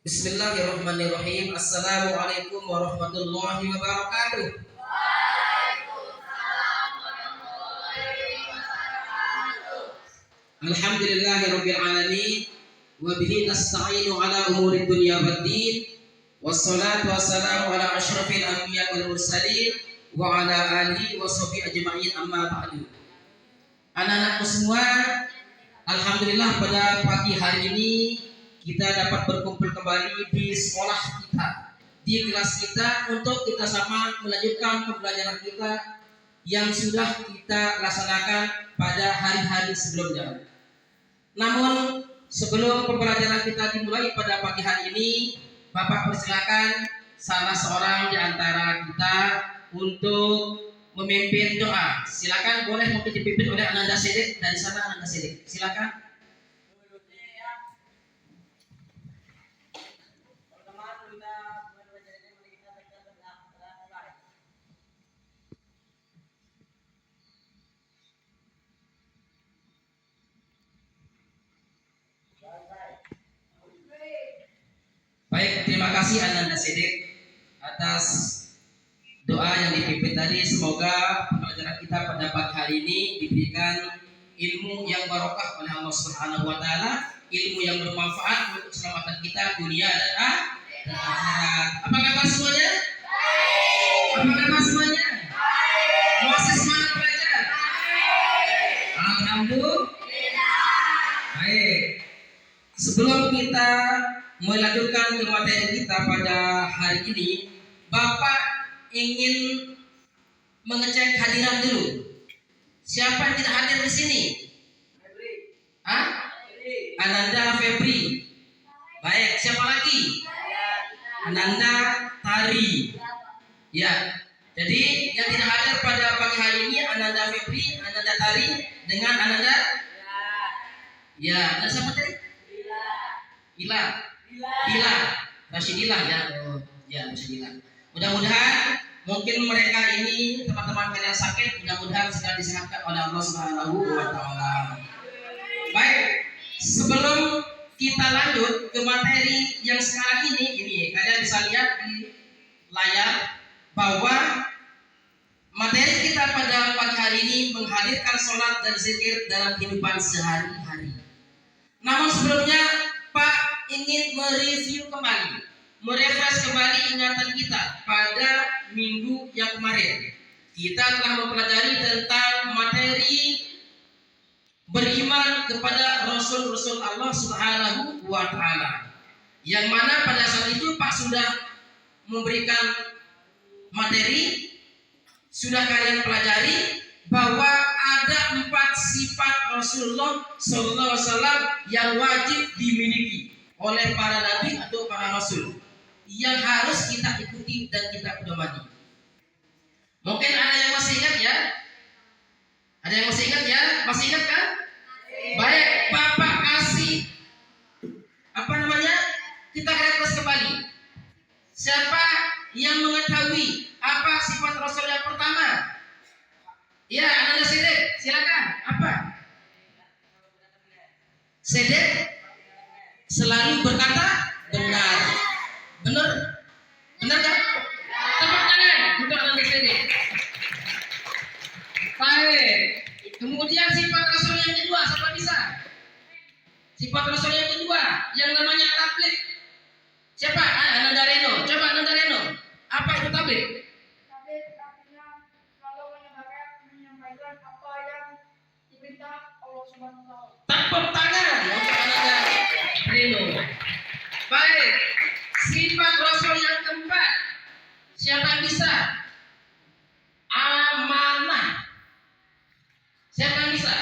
Bismillahirrahmanirrahim. Assalamualaikum warahmatullahi wabarakatuh. Alhamdulillahirabbil alamin wa bihi nasta'inu ala umuri dunya waddin. Wassalatu wassalamu ala asyrafil anbiya wal mursalin wa ala alihi wa sahbihi ajma'in, amma ba'du. Anak-anakku semua, alhamdulillah pada pagi hari ini kita dapat berkumpul kembali di sekolah kita, di kelas kita, untuk kita sama melanjutkan pembelajaran kita yang sudah kita laksanakan pada hari-hari sebelumnya. Namun sebelum pembelajaran kita dimulai pada pagi hari ini, Bapak persilakan salah seorang di antara kita untuk memimpin doa. Silakan, boleh mungkin dipimpin oleh Ananda Sedik dari sana. Ananda Sedik, silakan. Baik, terima kasih Ananda Sedik atas doa yang dipimpin tadi. Semoga pembelajaran kita pada pagi hari ini diberikan ilmu yang barokah oleh Allah Subhanahu wa taala, ilmu yang bermanfaat untuk keselamatan kita dunia dan akhirat. Apa kabar semuanya? Baik. Apa kabar semuanya? Baik. Masih semangat belajar? Baik. Alhamdulillah. Baik. Sebelum kita melanjutkan ke materi kita pada hari ini, Bapak ingin mengecek hadiran dulu. Siapa yang tidak hadir di sini? Febri. Ananda Febri. Baik, siapa lagi? Ananda Tari. Ya. Jadi yang tidak hadir pada pagi hari ini Ananda Febri, Ananda Tari dengan Ananda. Ya, dan siapa tadi? Bila. Rasyidillah ya. Oh, ya Rasyidillah. Mudah-mudahan mungkin mereka ini teman-teman kalian sakit, mudah-mudahan segera disehatkan oleh Allah Subhanahu wa taala. Baik, sebelum kita lanjut ke materi yang sekarang ini kalian bisa lihat di layar bahwa materi kita pada pagi hari ini menghadirkan sholat dan zikir dalam kehidupan sehari-hari. Namun sebelumnya Pak ingin mereview kembali, merefresh kembali ingatan kita pada minggu yang kemarin. Kita telah mempelajari tentang materi beriman kepada Rasul-Rasul Allah Subhanahu wa taala. Yang mana pada saat itu Pak sudah memberikan materi, sudah kalian pelajari bahwa ada 4 sifat Rasulullah SAW yang wajib dimiliki oleh para nabi atau para rasul, yang harus kita ikuti dan kita pedomani. Mungkin ada yang masih ingat ya? Ada yang masih ingat ya? Masih ingat kan? Baik, Bapak kasih kita refresh kembali. Siapa yang mengetahui apa sifat Rasul yang pertama? Ya, Ananda Sedik, silakan. Apa? Sedik selalu berkata benar. Benar? Benar kan? Tepuk tangan untuk Ananda Sedik. Baik. Kemudian sifat Rasul yang kedua, siapa bisa? Sifat Rasul yang kedua yang namanya tabligh. Siapa? Ananda Reno. Coba Ananda Reno. Apa itu tabligh? Tepuk tangan untuk Ananda Reno. Baik. Sifat Rasul yang keempat, siapa yang bisa? Amanah. Siapa yang bisa?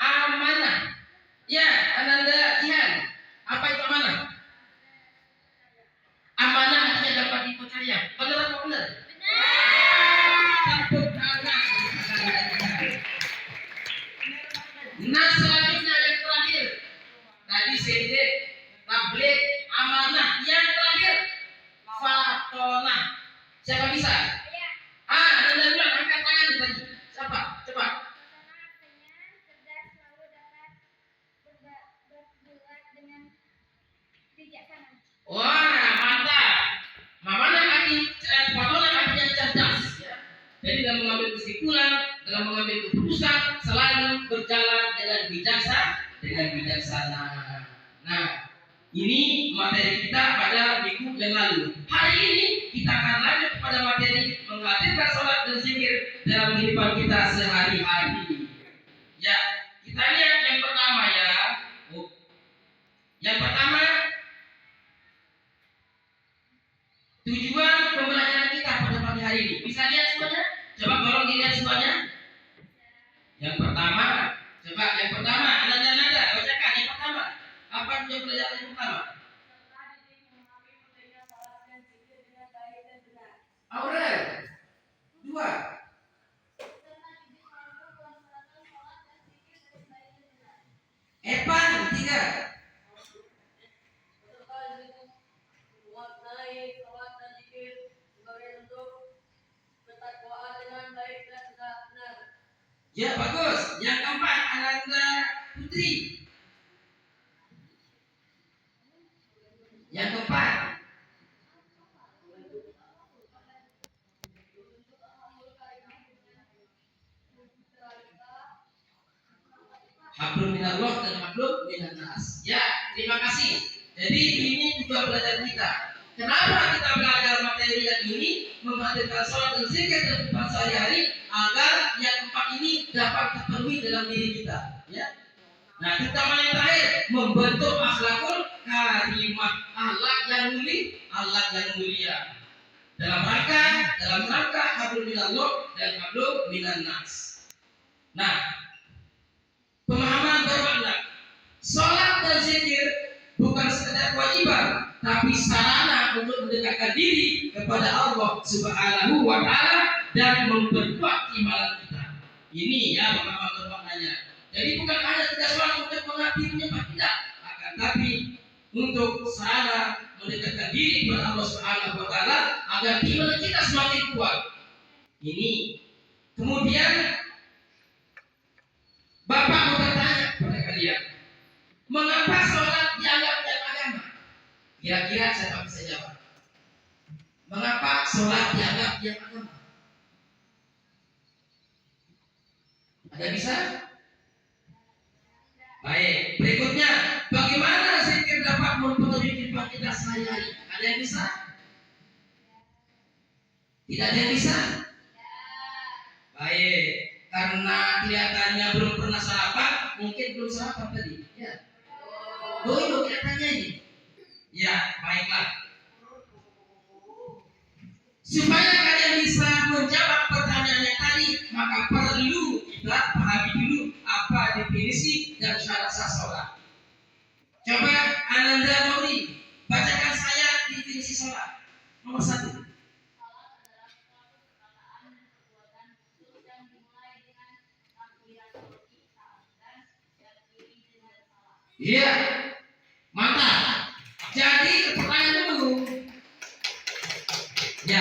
Amanah. Ya, Ananda Jihan. Apa itu amanah? Amanah artinya dapat dipercaya. Benar apa benar? Tepuk tangan. Nah, selanjutnya yang terakhir, tadi Sedik, tabligh, amanah. Yang terakhir, fatonah. Siapa bisa? Ada bilang angkat tangan tadi. Siapa? Coba. Wah, mantap. Mamana kami patona kami yang cerdas. Ya. Jadi dalam mengambil kesimpulan, dalam mengambil keputusan selalu berjalan dengan bijaksana. Nah, ini materi kita pada minggu yang lalu. Hari ini kita akan lanjut pada materi menghadirkan sholat dan zikir dalam kehidupan kita sehari-hari. Ya, kita lihat yang pertama ya. Yang pertama, tujuan pembelajaran kita pada pagi hari ini. Bisa lihat semuanya? Coba tolong dilihat semuanya. Yang pertama, Nada, bacakan yang pertama. Apa tujuan pelajaran yang pertama? Aurel. Dua. Evan. Tiga. Ya bagus. Yang keempat Ananda Putri. Yang keempat Hablum minallah dan hablum minannas. Ya, terima kasih. Jadi ini juga belajar kita. Kenapa kita belajar materi yang ini? Menghadirkan sholat dan zikir dan kehidupan sehari-hari agar yang empat ini dapat terpenuhi dalam diri kita. Ya. Nah, terutama yang terakhir membentuk akhlakul karimah, akhlak yang mulia. Dalam rangka hablum minallah dan hablum minannas. Nah, pemahaman bermakna sholat dan zikir bukan sekedar kewajiban, tapi sarana untuk mendekatkan diri kepada Allah Subhanahu wa Ta'ala dan memperkuat iman kita. Ini ya pemahaman bermaknanya. Jadi bukan hanya kita sholat untuk mengabdi menyembah, tidak, akan tapi untuk sarana mendekatkan diri kepada Allah Subhanahu wa Ta'ala agar iman kita semakin kuat. Ini kemudian Bapak mau bertanya kepada kalian, mengapa sholat dianggap yang agama? Kira-kira siapa bisa jawab? Mengapa sholat dianggap yang agama? Ada bisa? Baik, berikutnya, bagaimana zikir dapat mempengaruhi kehidupan kita sehari-hari? Ada yang bisa? Tidak ada yang bisa? Baik, karena kelihatannya belum pernah sarapan, mungkin belum sarapan tadi. Ya. Dulu kelihatannya ini. Ya, baiklah. Supaya kalian bisa menjawab pertanyaan yang tadi, maka perlu kita pahami dulu apa definisi dan syarat sah sholat. Coba Ananda Nuri, bacakan saya definisi sholat. Nomor 1. Iya, mantap. Jadi pertanyaan dulu. Ya,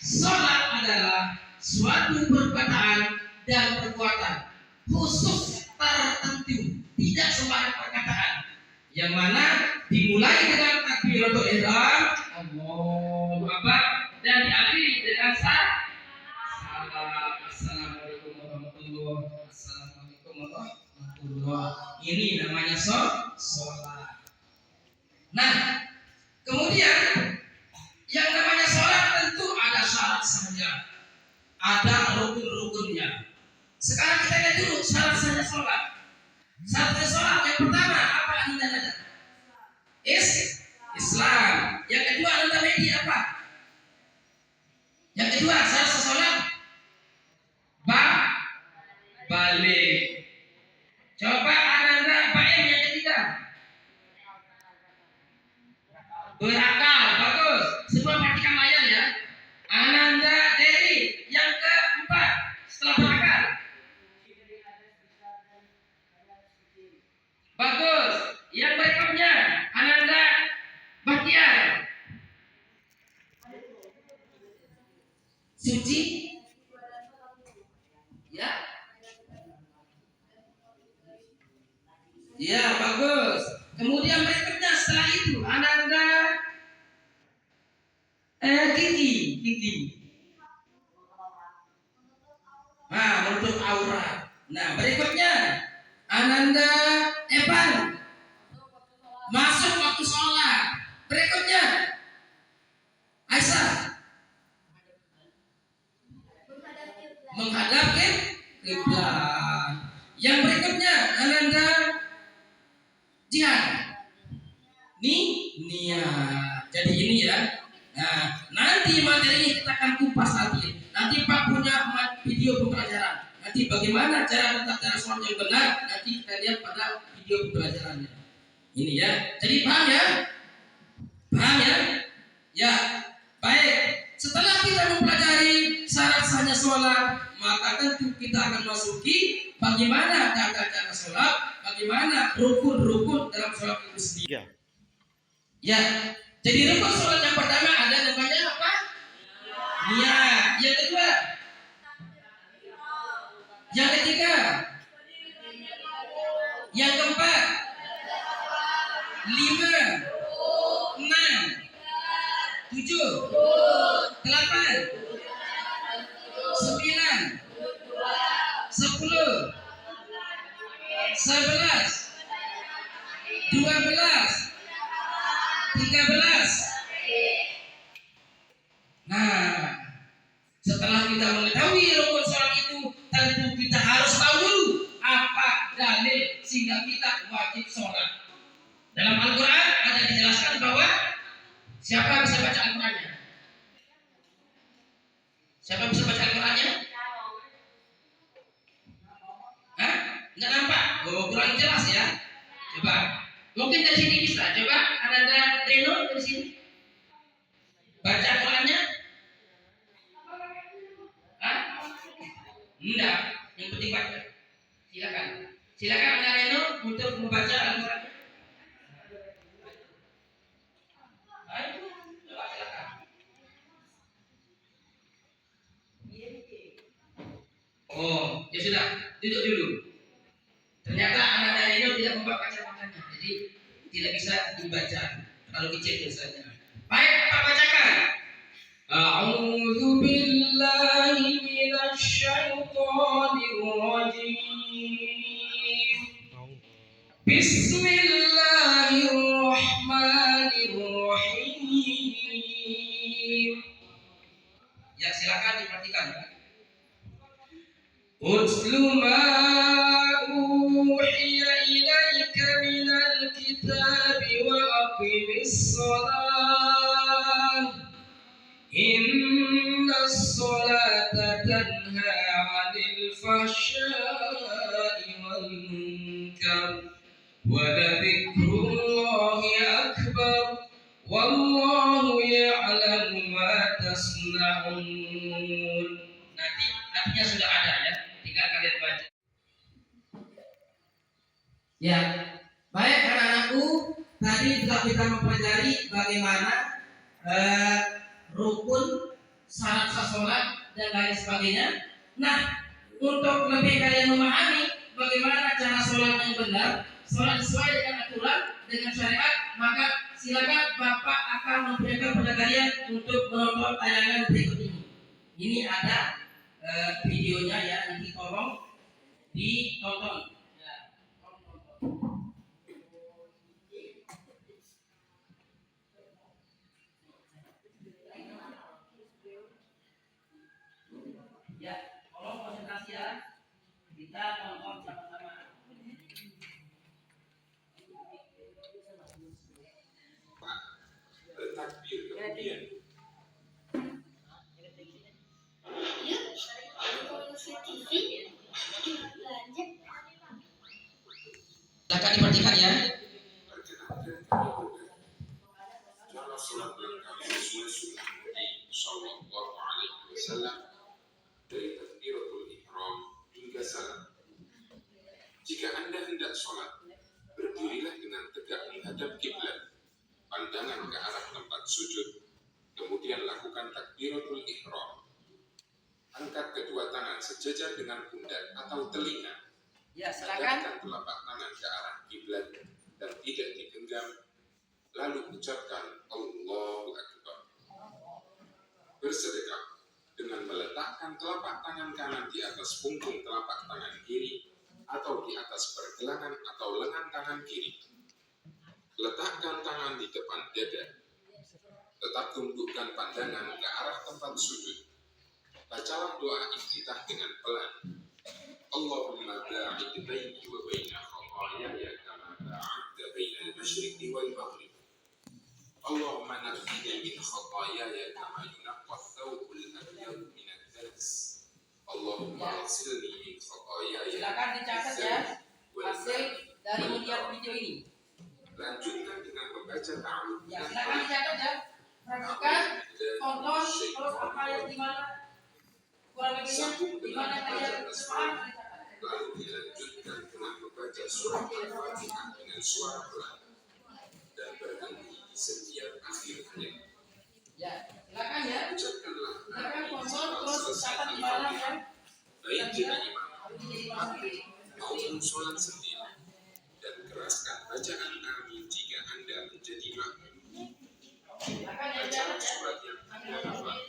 sholat adalah suatu perkataan dan perbuatan khusus tertentu, tidak sembarang perkataan, yang mana dimulai dengan takbiratul ihram, Allahu Akbar, dan diakhiri dengan salam. Assalamualaikum warahmatullahi wabarakatuh. Ini namanya sholat. Nah, kemudian yang namanya sholat tentu ada syarat sahnya, ada rukun-rukunnya. Sekarang kita lihat dulu syarat sahnya sholat. Syarat sahnya sholat yang pertama apa Anda ada? Islam. Yang kedua Anda Medi apa? Yang kedua syarat sah sholat balik. Coba Ananda Baim yang ketiga. Berakal, bagus. Semua perhatikan layar ya. Ananda Dewi yang keempat setelah berakal. Bagus. Yang berikutnya Ananda Bahtiar. Suci. Ya. Ya, bagus. Kemudian berikutnya setelah itu Kiki. Nah, menutup aurat. Nah, berikutnya Ananda Evan masuk waktu sholat. Berikutnya Aisyah menghadap ke kiblat. Yang berikutnya Ananda Jihan niat. Jadi ini ya. Nah, nanti materi kita akan kupas nanti. Nanti Pak punya video pembelajaran. Nanti bagaimana cara tata sholat yang benar, nanti kita lihat pada video pembelajarannya. Ini ya. Jadi paham ya? Paham ya? Ya. Baik. Setelah kita mempelajari syarat sahnya sholat, maka tentu kita akan masuki bagaimana tata sholat, bagaimana rukun-rukun dalam sholat itu sendiri. Ya. Jadi rukun sholat yang pertama ada namanya apa? Niat. Yang kedua, yang ketiga, yang keempat, 5, 6, 7, 8, 9, 10, 11, 12, 13. Nah, setelah kita mengetahui rukun sholat itu, tentu kita harus tahu dulu apa dalil sehingga kita wajib sholat. Dalam Al-Quran ada dijelaskan bahwa siapa bisa baca Al-Qurannya? Siapa bisa baca Al-Qurannya? Hah? Nggak nampak? Oh, kurang jelas ya. Coba. Mungkin dari sini bisa. Coba ada Reno dari sini. Baca Al-Qurannya? Hah? Enggak. Yang penting baca. Silakan. Silakan Anda Reno untuk membaca Al-Quran. Coba silakan. Oh, ya sudah. Duduk dulu. Ternyata anak Reno tidak membawa kacamatanya, jadi tidak bisa dibaca. Terlalu kecil tulisannya. Baik, Pak bacakan. A'udzu billahi minasy syaithanir rajim. Bismillahirrahmanirrahim. Ya, silakan diperhatikan. Utlu ma uhiya ilaika minal kitabi wa aqimis shalah. Innas salata tanha 'anil fahsya'i wal munkar wa dzikrullahi akbar wallahu ya'lamu ma tasna'un. Nanti artinya sudah ada ya, tinggal kalian baca. Ya, baik anak-anakku, tadi telah kita mempelajari bagaimana rukun, syarat sah sholat dan lain sebagainya. Nah, untuk lebih kalian memahami bagaimana cara sholat yang benar, sholat sesuai dengan aturan, dengan syariat, maka silakan Bapak akan memberikan pada kalian untuk menonton tayangan berikut ini. Ini ada videonya ya, nanti tolong ditonton. Ya, tolong konsentrasi ya. Kita tonton sama-sama. Takbir kemudian. Silakan diperhatikan ya. Cara sholat berkali sesuai sunnah Nabi Sallallahu Alaihi Wasallam dari takbiratul ihram hingga salam. Jika Anda hendak sholat, berdirilah dengan tegak menghadap kiblat, pandangan ke arah tempat sujud, kemudian lakukan takbiratul ihram. Angkat kedua tangan sejajar dengan pundak atau telinga. Ya, silakan. Hadapkan telapak tangan ke arah kiblat dan tidak digenggam. Lalu ucapkan Allahu Akbar. bersedekah dengan meletakkan telapak tangan kanan di atas punggung telapak tangan kiri atau di atas pergelangan atau lengan tangan kiri. Letakkan tangan di depan dada. Tetap tundukkan pandangan ke arah tempat sujud. Bacalah doa iftitah dengan pelan. Allahumma ba'id baini wa baina khataayaya kama ba'adta baina al-masyriqi wal maghrib. Allahumma naqqini min khataayaya kama yunaqqa ath-thawbu al-abyad min ad-dams. Allahumma ighsilni min khataayaya. Silakan dicatat ya hasil dari melihat video ini. Lanjutkan dengan membaca ta'awudz. Ya, silakan dicatat ya. Perhatikan, tonton, terus apa yang dimana kurang lebihnya, dimana kalian paham. Lalu dilanjutkan dengan membaca surat Al-Fatihah dengan suara pelan dan berhenti di setiap akhir ayat. Ya, silakan ya. Ucapkanlah Silakan tonton, terus catat di mana ya. baik jadi imam Jadi maupun sholat sendiri, dan keraskan bacaan amin jika Anda menjadi makmum. silakan ya, Bacalah catat ya. surat yang Anda hafal.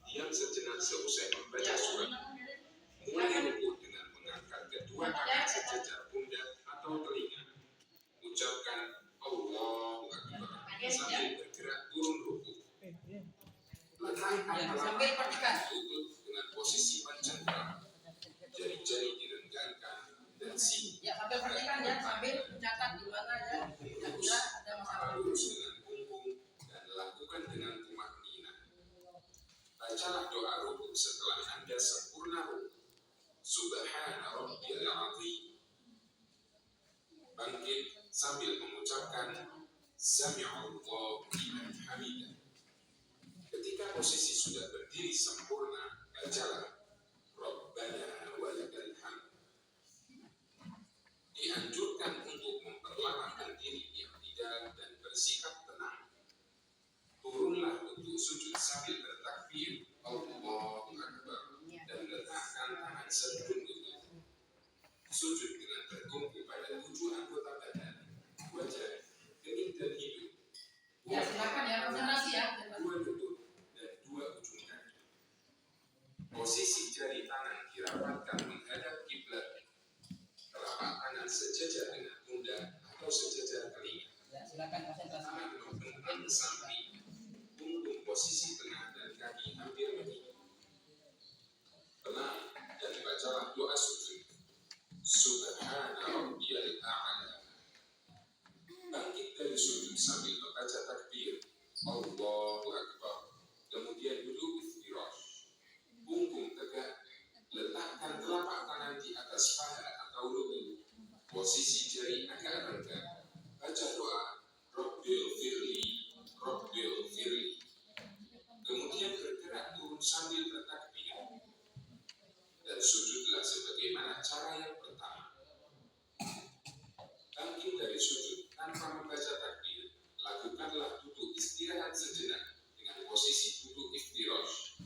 Diam sejenak seusai membaca surat. Mulai rukuk dengan mengangkat kedua tangan sejajar pundak atau telinga. Ucapkan Allahu Akbar sambil bergerak turun rukuk. Letakkan Ya, telapak sambil perhatikan. lutut dengan posisi mencengkram. Jari-jari direnggangkan dan siku Ya, sambil perhatikan ya, sambil mencatat di mana ya. Kira-kira ada masalah. lurus dengan punggung dan lakukan dengan tumakninah. Bacalah doa rukuk setelah Anda sempurna rukuk. Subhana rabbiyal azim. Bangkit sambil mengucapkan Sami'allahu liman hamidah. Ketika posisi sudah berdiri sempurna, bacalah Rabbana walakal hamd. Dianjurkan untuk memperlama berdiri i'tidal dan bersikap tenang. Turunlah untuk sujud sambil bertakbir Allahu Akbar dan letakkan tangan sebelum lutut. Sujud dengan bertumpu pada 7 anggota badan, wajah, kening dan hidung. Ya, silakan ya, konsentrasi ya. 2 lutut dan 2 ujung kaki. Posisi jari tangan dirapatkan menghadap kiblat. Telapak tangan sejajar dengan pundak atau sejajar telinga. Ya, silakan konsentrasi. Tangan membentang samping. Punggung posisi tengah dan kaki hampir meninggi. Tenang dan bacalah doa sujud. Subhana rabbiyal a'la. Bangkit dari sujud sambil membaca takbir Allahu Akbar. Kemudian duduk iftirash. Punggung tegak. Letakkan telapak tangan di atas paha atau lutut. Posisi jari agak renggang. Baca doa Rabbil firli, Rabbil firli. Kemudian bergerak turun sambil bertakbir. Dan sujudlah sebagaimana cara yang pertama. Bangkit dari sujud tanpa membaca takbir. Lakukanlah duduk istirahat sejenak dengan posisi duduk iftirash.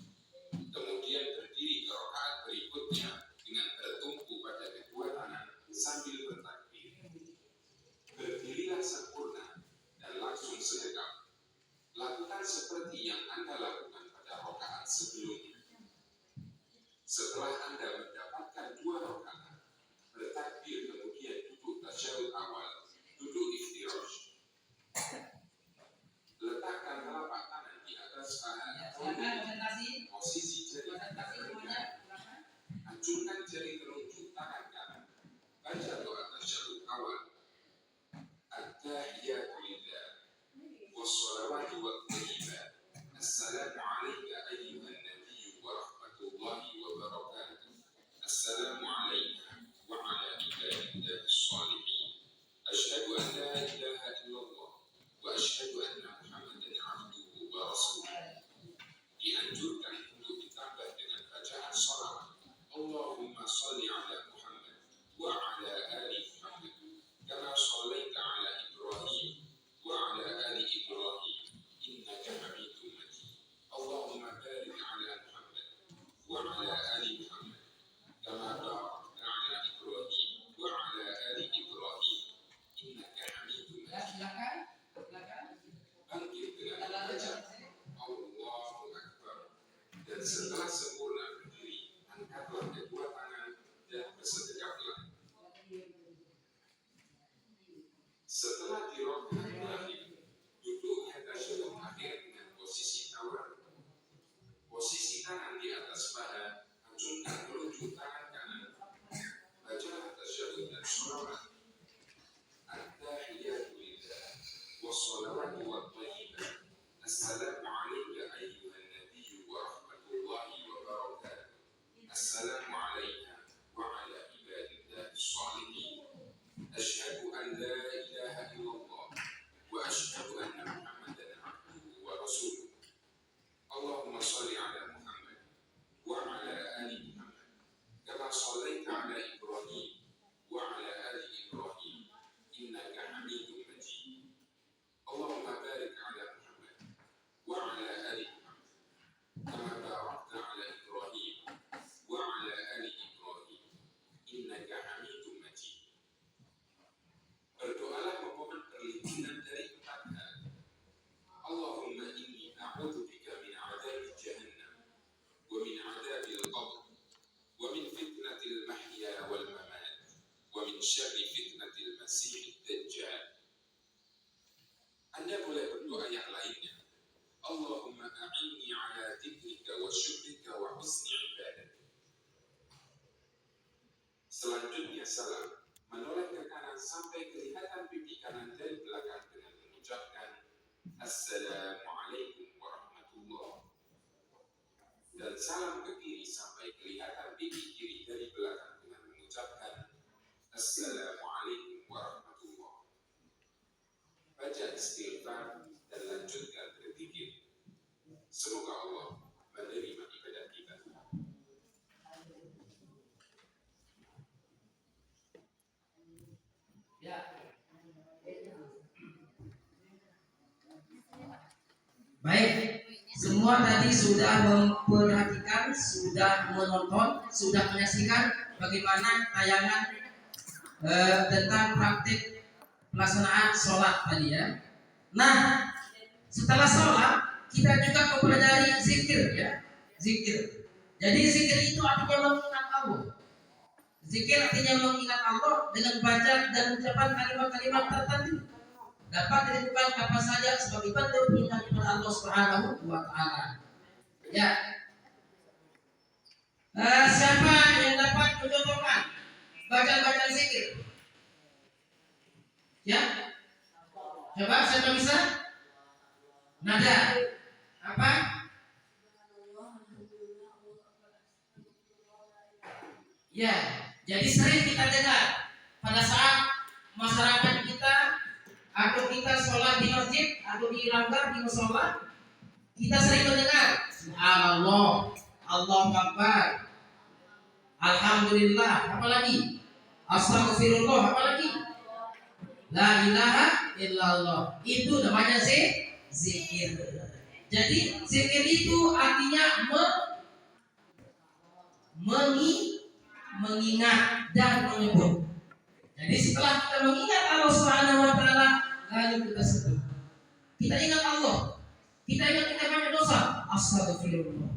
Kemudian berdiri ke rakaat berikutnya dengan bertumpu pada kedua tangan sambil bertakbir. Berdirilah sempurna dan langsung sedekap. Lakukan seperti yang Anda lakukan pada rakaat sebelumnya. Setelah Anda mendapatkan 2 rakaat, bertakbir kemudian duduk tasyahud awal, duduk iftirash. Letakkan telapak tangan di atas paha atau Silakan konsentrasi. posisi jari Konsentrasi semuanya. Acungkan jari telunjuk tangan kanan. Baca doa tasyahud awal. At-tahiyatu lillah. Wassalawatu wat-thayyibat. Assalamu alayka ayyuhan nabiyyu wa rahmatullahi wa barakatuh. Assalamu alayna wa ala ibadillahi as-salihin. Ashhadu an la ilaha illallah wa ashhadu anna Muhammadan abduhu wa rasuluh. Dianjurkan untuk ditambah dengan bacaan shalawat. Allahumma salli ala Muhammad wa ala ali Muhammad kama shallaita ala Ibrahim wa ala ali Ibrahim innaka Hamidum Majid. Allahumma barik ala Muhammad wa ala ali Muhammad kama barakta ala Ibrahim wa ala ali Ibrahim innaka Hamidum Ya, Majid. silakan. Setelah di rakaat terakhir, duduknya tasyahud akhir dengan posisi tawar. Posisi tangan di atas paha, acungkan menuju tangan kanan. Bacalah tasyahud dan sholawat. At-tahiyatu lillah wassalawatu wattayyibat. Assalamu alayka ayyuhan nabiyyu wa rahmatullahi wa barakatuh. Assalamu alayna wa ala ibadillahi shalihin. Asyhadu an la ilaha illallah wa asyhadu anna Muhammadan abduhu wa rasuluh. Allahumma shalli ala Muhammad wa ala ali Muhammad kama shallaita ala Ibrahim wa ala ali Ibrahim innaka Hamidum Majid. Allahumma barik ala Muhammad wa ala ali Muhammad kama barakta ala Ibrahim wa ala ali Ibrahim innaka Hamidum Majid. Berdoalah memohon perlindungan dari empat hal. Allahumma inni a'udzubika min 'adzabi jahannam wa min 'adzabil qabr wa min fitnatil mahya wal mamat wa min syarri fitnatil masiihid dajjal. Anda boleh berdoa yang lainnya. Allahumma a'inni 'ala dzikrika wa syukrika wa husni ibadatik. Selanjutnya salam, menoleh ke kanan sampai kelihatan pipi kanan dari belakang dengan mengucapkan Assalamualaikum warahmatullahi. Dan salam ke kiri sampai kelihatan pipi kiri dari belakang dengan mengucapkan Assalamualaikum warahmatullahi. Baca istighfar dan lanjutkan berzikir. Semoga Allah menerima ibadah kita. Baik, semua tadi sudah memperhatikan, sudah menonton, sudah menyaksikan bagaimana tayangan tentang praktik pelaksanaan sholat tadi ya. Nah, setelah sholat kita juga mempelajari zikir ya, zikir. Jadi zikir itu artinya mengingat Allah. Zikir artinya mengingat Allah dengan baca dan ucapan kalimat-kalimat tertentu. Dapat dilakukan apa saja sebagai bentuk perintah kepada Allah Subhanahu wa Ta'ala. Ya. Siapa yang dapat mencontohkan bacaan zikir? Ya. Coba siapa bisa? Nada. Apa? Ya. Jadi sering kita dengar pada saat masyarakat kita atau kita sholat di masjid atau di langgar di musola, kita sering mendengar Subhanallah, Allahu Akbar, Alhamdulillah, apalagi Astagfirullah, apalagi La ilaha illallah. Itu namanya zikir. Jadi zikir itu artinya mengingat dan menyebut. Jadi setelah kita mengingat Allah Subhanahu wa Ta'ala, lalu kita sebut. Kita ingat Allah. Kita ingat kita banyak dosa. Astagfirullah.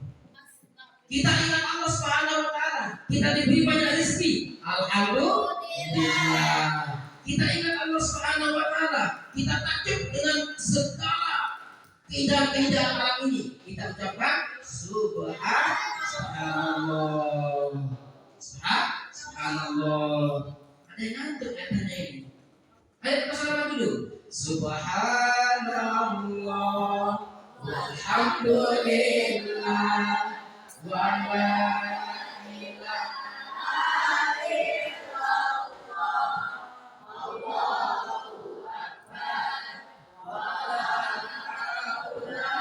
Kita ingat Allah Subhanahu wa Ta'ala. Kita diberi banyak rezeki. Alhamdulillah. Kita ingat Allah Subhanahu wa Ta'ala. Kita takjub dengan segala keindahan-keindahan alam ini. Kita ucapkan Subhanallah. Subhanallah. Ada yang ngantuk katanya ini. Ayo kita salam dulu. Subhanallah walhamdulillah wa la ilaha illallah Allahu akbar wa la haula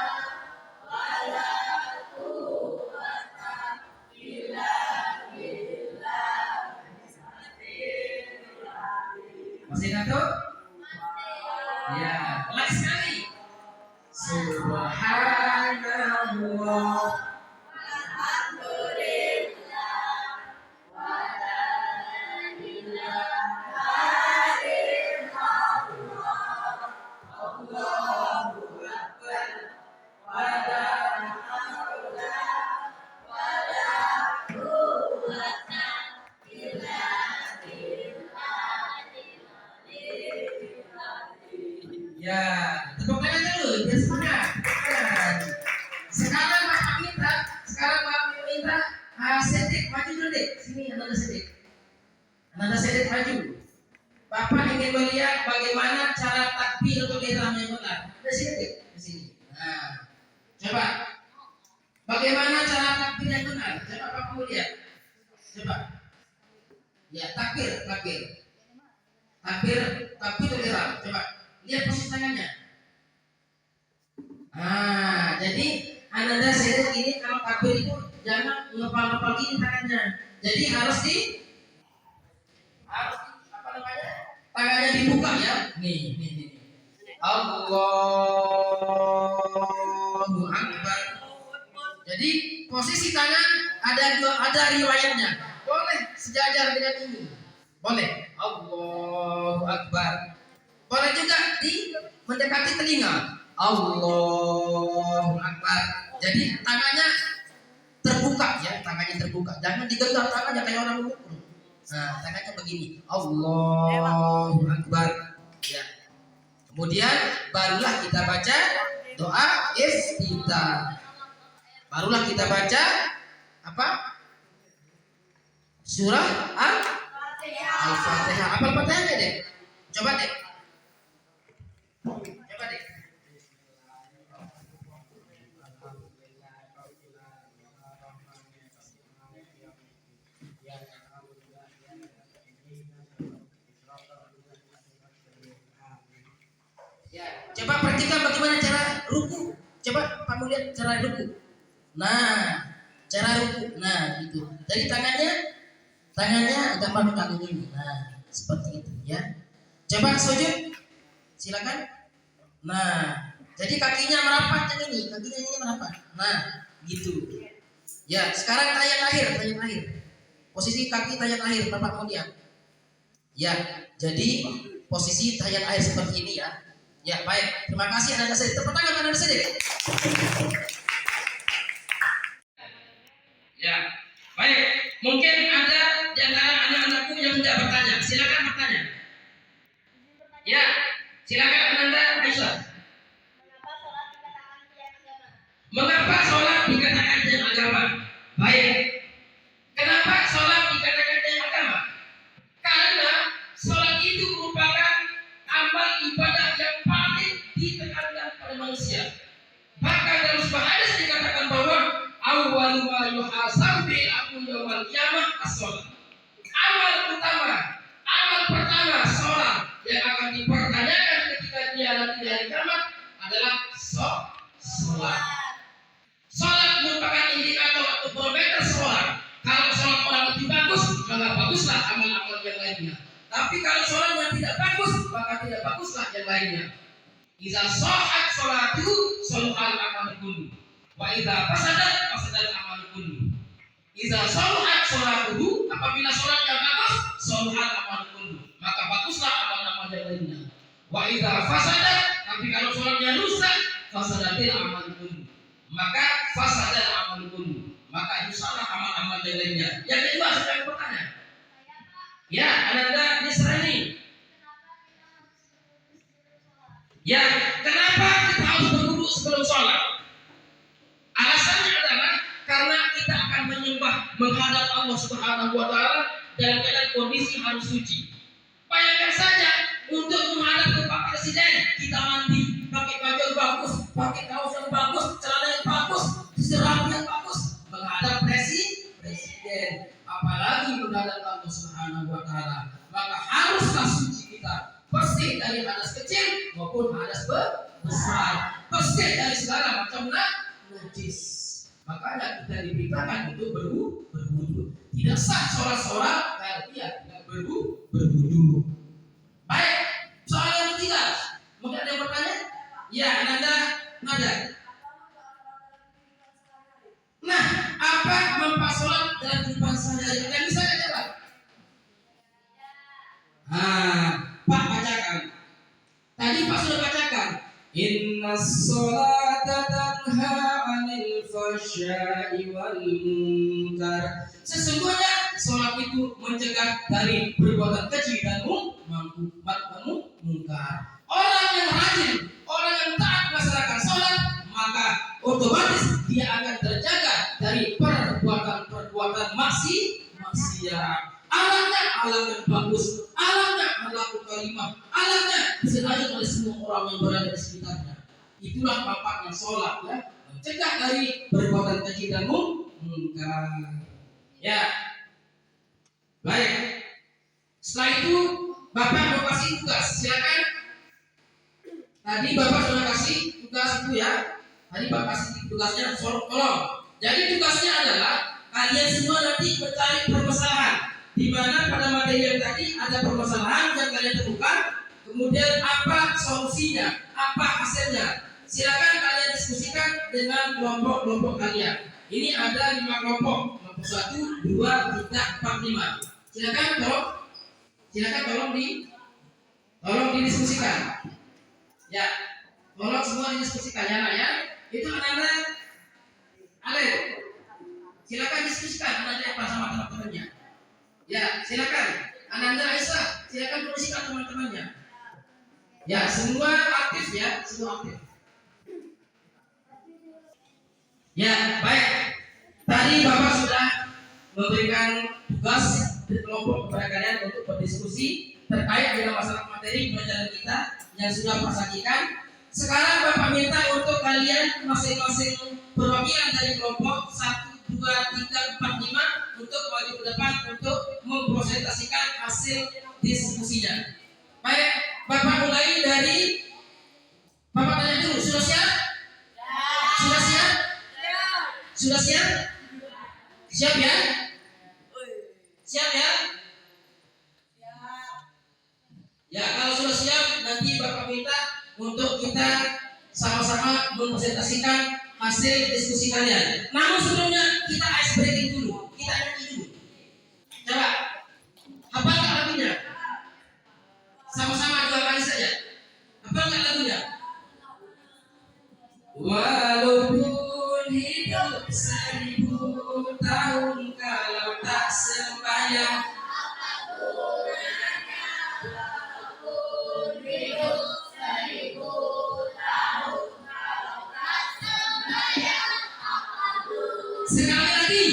wa la quwwata illa billah. Masih ngantuk? Ya, lagi sekali. Subhanallah walhamdulillah wa la ilaha illallah Allahu akbar wa la haula wa la quwwata illa billah. Ya, tepuk tangan dulu, biar semangat. Sekarang Pak Minta, Sedik maju dulu deh. Sini Ananda Sedik. Ananda Sedik maju. Bapak ingin melihat bagaimana cara takbir untuk ihram yang benar. Di sini deh, di sini. Nah, coba. Bagaimana cara takbir yang benar? Coba Bapak mau lihat. Coba. Ya, takbir. Takbir ihram. Coba. Lihat posisi tangannya. Jadi Ananda Sedik ini kalau takbir itu jangan ngepal-ngepal gini tangannya. Jadi harus apa namanya? Tangannya dibuka ya. Nih. Allahu Akbar. Jadi posisi tangan ada riwayatnya. Boleh sejajar dengan ini. Boleh. Allahu Akbar. Boleh juga mendekati telinga. Allahu Akbar. Jadi tangannya terbuka ya, Jangan digenggam tangannya kayak orang memukul. Nah, tangannya begini. Allahu Akbar. Ya. Kemudian barulah kita baca doa iftitah. Barulah kita baca apa? Surah Al-Fatihah. Apa Al-Fatihahnya deh? Coba deh. Ya, coba perhatikan bagaimana cara ruku. Coba kamu lihat cara ruku. Nah, cara ruku. Nah, itu. Jadi tangannya agak melengkung ini. Nah, seperti itu ya. Coba sujud. Silakan. Nah, jadi kakinya merapat yang ini. Kakinya ini merapat. Nah, gitu. Ya, sekarang tayang akhir. Posisi kaki tayang akhir, Bapak mau lihat. Ya, jadi posisi tayang akhir seperti ini ya. Ya, baik. Terima kasih Ananda Sedik. Tepuk tangan Ananda Sedik. Ya, baik. Mungkin ada di antara anak-anakku yang tidak bertanya. Silakan bertanya. Ya, silakan Ananda Aisyah. Mengapa sholat dikatakan tiang agama? Baik. Kenapa sholat dikatakan tiang agama? Karena sholat itu merupakan amal ibadah yang paling ditekankan pada manusia. Bahkan dalam sebuah hadis dikatakan bahwa awwalu ma yuhasabu bihi yaumil qiyamah as-shalah. Amal pertama sholat yang akan dipertanyakan ketika dia nanti di hari kiamat adalah sholat. Sholat merupakan indikator atau barometer sholat. Kalau sholat orang lebih bagus, maka baguslah amal-amal yang lainnya. Tapi kalau sholatnya tidak bagus, maka tidak baguslah yang lainnya. Iza shohat sholatu sholuhal amal kullu. Wa idza fasadat amal kullu. Iza shohat sholatuhu, apabila sholatnya bagus, sholuhal amal kullu, maka baguslah amal-amal yang lainnya. Wa idza fasadat, tapi kalau sholatnya rusak, fasadatil amal kullu, maka fasadal amal kullu, maka rusaklah amal-amal yang lainnya. Yang kedua, siapa yang bertanya? Ya, Ananda Nisrani. Ya, kenapa kita harus berwudu sebelum sholat? Alasannya adalah karena kita akan menghadap Allah Subhanahu wa Ta'ala dalam keadaan kondisi harus suci. Bayangkan saja, untuk menghadap ke Pak Presiden, kita mandi, pakai baju yang bagus, pakai kaos yang bagus, celana yang bagus, seragam yang bagus, menghadap presiden, apalagi menghadap Allah Subhanahu wa Ta'ala. Maka haruslah suci kita, bersih dari hadas kecil maupun hadas besar, bersih dari segala macam najis. Makanya kita diberitakan untuk berwudu. Tidak sah sholat kalau dia tidak berwudu. Baik, soal yang ketiga, mungkin ada yang bertanya? Ya, Ananda Nada. Nah, apa manfaat sholat dalam kehidupan sehari-hari? Ada yang bisa jawab? Pak bacakan. Tadi Pak sudah bacakan. Innas sholata tanha 'anil fahsya'i wal munkar. Sesungguhnya sholat itu mencegah dari perbuatan keji dan mungkar. Orang orang yang rajin, orang yang taat melaksanakan sholat, maka otomatis dia akan terjaga dari perbuatan-perbuatan maksiat. Alangkah bagus, alangkah akhlakul karimah, alangkah disenangi oleh semua orang yang berada di sekitarnya. Itulah manfaatnya sholat, ya, mencegah dari perbuatan keji dan mungkar. Ya, baik. Setelah itu Bapak mau kasih tugas, silakan. Tadi Bapak sudah kasih tugas itu, ya. Tadi Bapak kasih tugasnya, tolong. Jadi tugasnya adalah kalian semua nanti mencari permasalahan, di mana pada materi yang tadi ada permasalahan yang kalian temukan, kemudian apa solusinya, apa hasilnya. Silakan kalian diskusikan dengan kelompok-kelompok kalian. Ini ada 5 kelompok, kelompok 1, 2, 3, 4, 5. Silakan tolong didiskusikan. Ya, tolong semua didiskusikan, ya, Nak, ya. Itu anak-anak Alif. Silakan diskusikan anak apa sama teman-temannya. Ya, silakan. Ananda Aisyah, silakan diskusikan teman-temannya. Ya, semua aktif, ya, semua aktif. Ya, baik. Tadi Bapak sudah memberikan tugas di kelompok kepada kalian untuk berdiskusi terkait dengan masalah materi pelajaran kita yang sudah Bapak sajikan. Sekarang Bapak minta untuk kalian masing-masing perwakilan dari kelompok 1, 2, 3, 4, 5 untuk maju ke depan untuk mempresentasikan hasil diskusinya. Baik, Bapak mulai dari Bapak tanya dulu, sudah siap? Sudah siap? Sudah siap? Siap, ya? Siap, ya? Ya, kalau sudah siap nanti Bapak minta untuk kita sama-sama mempresentasikan hasil diskusi kalian. Namun sebelumnya kita ice breaking dulu, kita nyanyi dulu. Coba, hafalkan lagunya? Sama-sama 2 kali saja. Hafalkan lagunya? Walaupun hidup 1000 tahun kalau tak sembahyang, sekali lagi.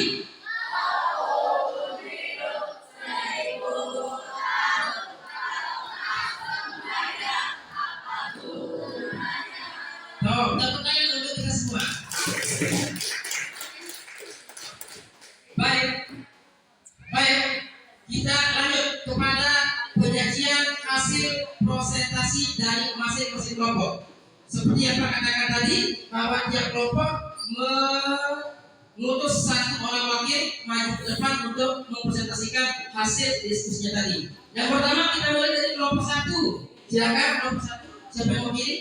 Tepuk tangan untuk kita semua. Baik, kita lanjut kepada penyajian hasil presentasi dari masing-masing kelompok. Seperti yang Pak katakan tadi, bahwa tiap kelompok mengutus 1 orang wakil maju ke depan untuk mempresentasikan hasil diskusinya tadi. Yang pertama kita mulai dari kelompok 1. Silakan kelompok 1. Siapa yang mau pilih?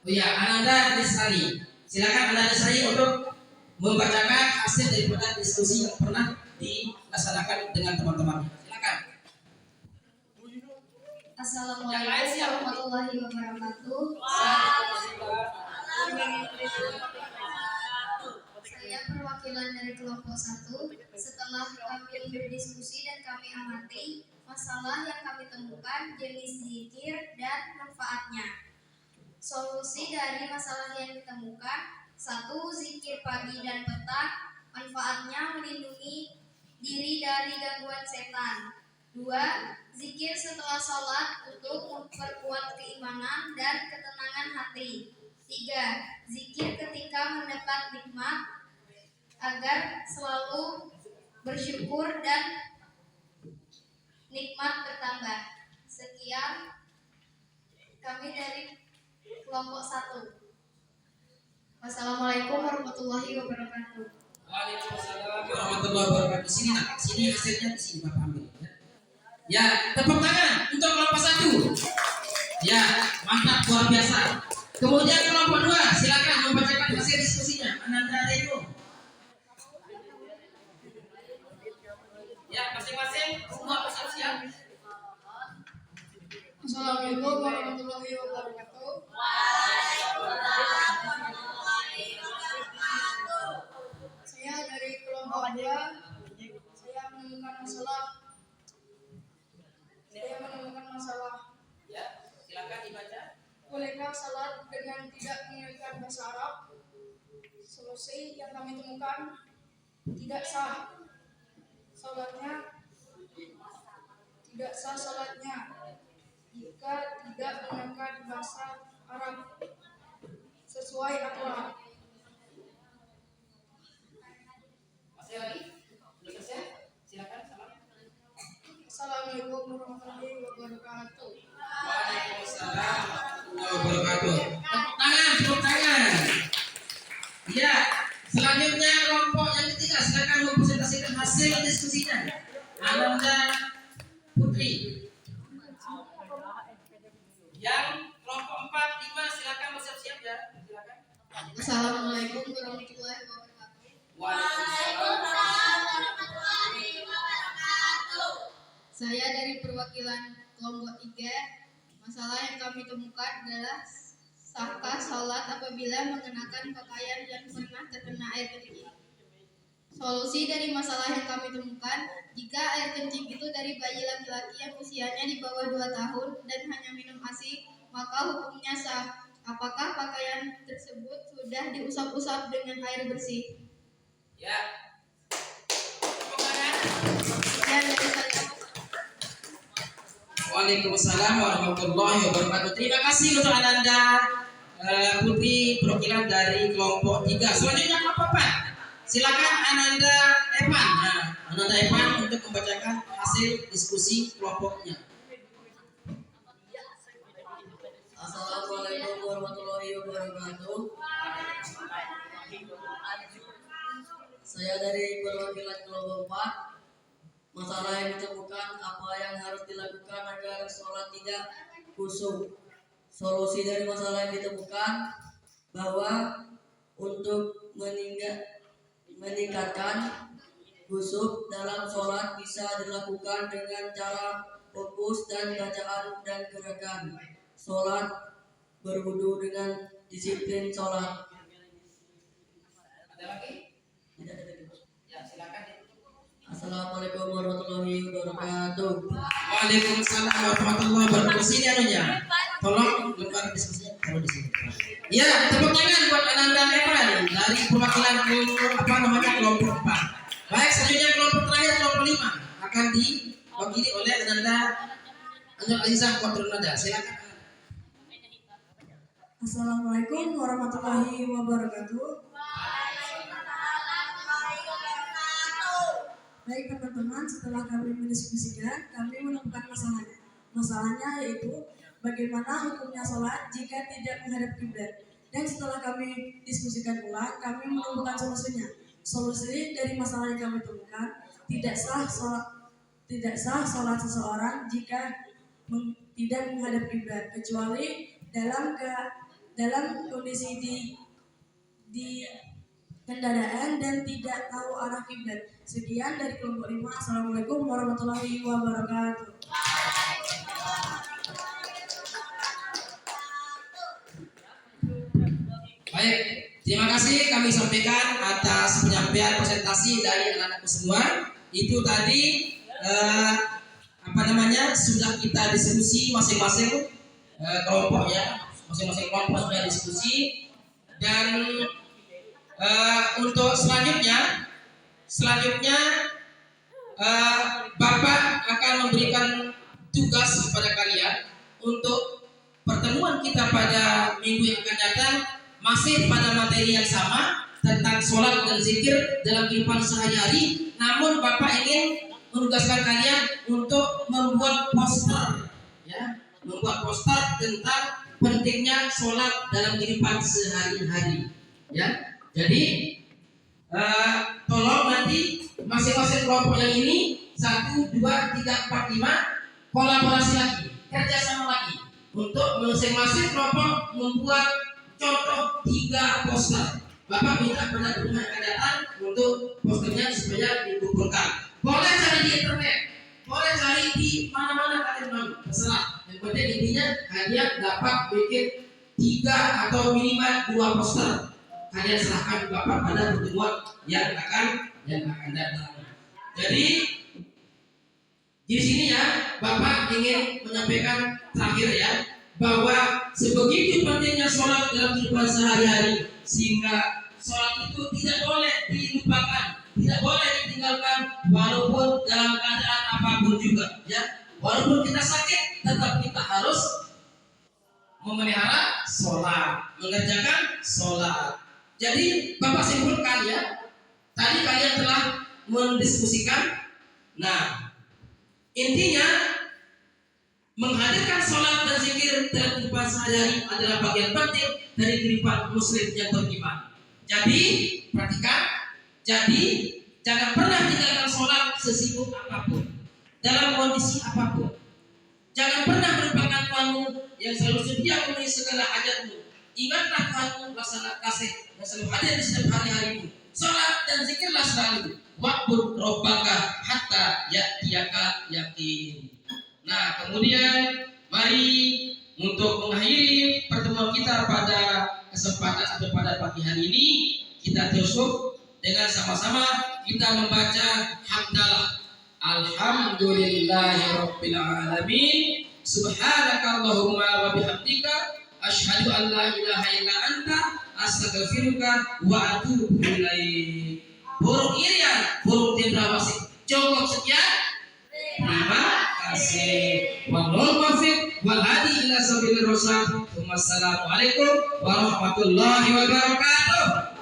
Oh ya, Ananda Desari. Silakan Ananda Desari untuk membacakan hasil daripada diskusi yang pernah dilaksanakan dengan teman-teman. Silakan. Assalamualaikum warahmatullahi wabarakatuh. Saya perwakilan dari kelompok 1. Setelah kami berdiskusi dan kami amati masalah yang kami temukan, jenis zikir dan manfaatnya. Solusi dari masalah yang ditemukan: 1. Zikir pagi dan petang, manfaatnya melindungi diri dari gangguan setan. 2. Zikir setelah sholat untuk memperkuat keimanan dan ketenangan hati. 3. Zikir ketika mendapat nikmat agar selalu bersyukur dan nikmat bertambah. Sekian kami dari kelompok 1. Wassalamualaikum warahmatullahi wabarakatuh. Waalaikumsalam warahmatullahi wabarakatuh. Sini nak, sini hasilnya di sini Bapak ambil. Ya, tepuk tangan untuk kelompok 1. Ya, mantap, luar biasa. Kemudian kelompok 2, silakan membacakan hasil diskusinya. Ananda Reno. Ya, masing-masing semua siap. Assalamualaikum warahmatullahi wabarakatuh. Saya dari kelompok 2. Saya menemukan masalah. Ya, silakan dibaca. Bolehkah salat dengan tidak mengenalkan bahasa Arab? Solusi yang kami temukan tidak sah salatnya, jika tidak mengenalkan bahasa Arab sesuai aturan. Masih lagi? Sudah selesai? Silakan salam. Assalamualaikum warahmatullahi wabarakatuh. Waalaikumsalam warahmatullahi wabarakatuh. Tepuk tangan. Ya, selanjutnya kelompok yang ketiga, silakan mempresentasikan hasil diskusinya. Ananda Putri. Yang kelompok 4, 5 silakan bersiap-siap ya. Silakan. Assalamualaikum warahmatullahi wabarakatuh. Waalaikumsalam. Saya dari perwakilan kelompok 3. Masalah yang kami temukan adalah sahkah salat apabila mengenakan pakaian yang pernah terkena air kencing. Solusi dari masalah yang kami temukan, jika air kencing itu dari bayi laki-laki yang usianya di bawah 2 tahun dan hanya minum ASI, maka hukumnya sah. Apakah pakaian tersebut sudah diusap-usap dengan air bersih? Ya. Tepuk tangan. Sekian dari saya. Waalaikumsalam warahmatullahi wabarakatuh. Terima kasih untuk Ananda Putri perwakilan dari kelompok 3. Selanjutnya kelompok 4. Silakan Ananda Evan. Ananda Evan untuk membacakan hasil diskusi kelompoknya. Assalamualaikum warahmatullahi wabarakatuh. Saya dari perwakilan kelompok 4. Masalah yang ditemukan, apa yang harus dilakukan agar sholat tidak khusyuk. Solusi dari masalah yang ditemukan bahwa untuk meningkatkan khusyuk dalam sholat bisa dilakukan dengan cara fokus dan bacaan dan gerakan sholat, berwudu dengan disiplin sholat. Ada lagi? Tidak ada lagi. Ya, silakan. Assalamualaikum warahmatullahi wabarakatuh. Waalaikumsalam warahmatullahi wabarakatuh. Sini anunya. Tolong lembar diskusinya taruh di sini. Ya, tepuk tangan buat Ananda Evan dari perwakilan kelompok kelompok 4. Baik, selanjutnya kelompok terakhir kelompok 5 akan diwakili oleh Ananda Anur Azizah Kodronada. Silakan. Assalamualaikum warahmatullahi wabarakatuh. Baik teman-teman, setelah kami mendiskusikan, kami menemukan masalahnya. Masalahnya yaitu bagaimana hukumnya sholat jika tidak menghadap kiblat. Dan setelah kami diskusikan ulang, kami menemukan solusinya. Solusi dari masalah yang kami temukan, tidak sah sholat seseorang jika tidak menghadap kiblat, kecuali dalam kondisi di kendaraan dan tidak tahu arah kiblat. Sekian dari kelompok 5. Assalamualaikum warahmatullahi wabarakatuh. Baik, terima kasih kami sampaikan atas penyampaian presentasi dari anak-anakku semua. Itu tadi sudah kita diskusi masing-masing kelompok ya, masing-masing kelompok sudah diskusi. Dan untuk selanjutnya Bapak akan memberikan tugas kepada kalian untuk pertemuan kita pada minggu yang akan datang masih pada materi yang sama tentang sholat dan zikir dalam kehidupan sehari-hari. Namun Bapak ingin menugaskan kalian untuk membuat poster, ya, tentang pentingnya sholat dalam kehidupan sehari-hari. Ya, jadi tolong nanti masing-masing kelompok yang ini 1, 2, 3, 4, 5 kolaborasi lagi, kerjasama lagi untuk masing-masing kelompok membuat contoh 3 poster. Bapak minta pada guru yang akan datang untuk posternya supaya dikumpulkan. Boleh cari di internet, boleh cari di mana-mana kalian mau, terserah. Yang penting intinya kalian dapat bikin 3 atau minimal 2 poster. Kalian serahkan Bapak pada pertemuan yang akan datang. Jadi di sini ya Bapak ingin menyampaikan terakhir ya, bahwa sebegitu pentingnya sholat dalam kehidupan sehari-hari, sehingga sholat itu tidak boleh dilupakan, tidak boleh ditinggalkan walaupun dalam keadaan apapun juga, ya. Walaupun kita sakit, tetap kita harus memelihara sholat, mengerjakan sholat. Jadi Bapak simpulkan ya, tadi kalian telah mendiskusikan. Nah, intinya menghadirkan sholat dan zikir dalam kehidupan sehari-hari adalah bagian penting dari kehidupan muslim yang beriman. Jadi perhatikan, jadi jangan pernah tinggalkan sholat sesibuk apapun, dalam kondisi apapun. Jangan pernah melupakan Tuhanmu yang selalu sedia memenuhi segala hajatmu. Ingatlah Tuhanmu, laksana kasih yang selalu hadir di setiap hari-harimu. Sholat dan zikirlah selalu. Wa'bud rabbaka hatta ya'tiyaka yakin. Nah, kemudian mari untuk mengakhiri pertemuan kita pada kesempatan atau pada pagi hari ini, kita tutup dengan sama-sama kita membaca hamdalah. Alhamdulillahirabbil alamin. Subhanakallahumma wa bihamdika asyhadu an la ilaha illa anta astaghfiruka wa atubu ilaik. Burung irian, burung cendrawasih. Cukup sekian. Terima kasih. Wallahul muwaffiq wal hadi ila sabilir rasyad. Wassalamualaikum warahmatullahi wabarakatuh.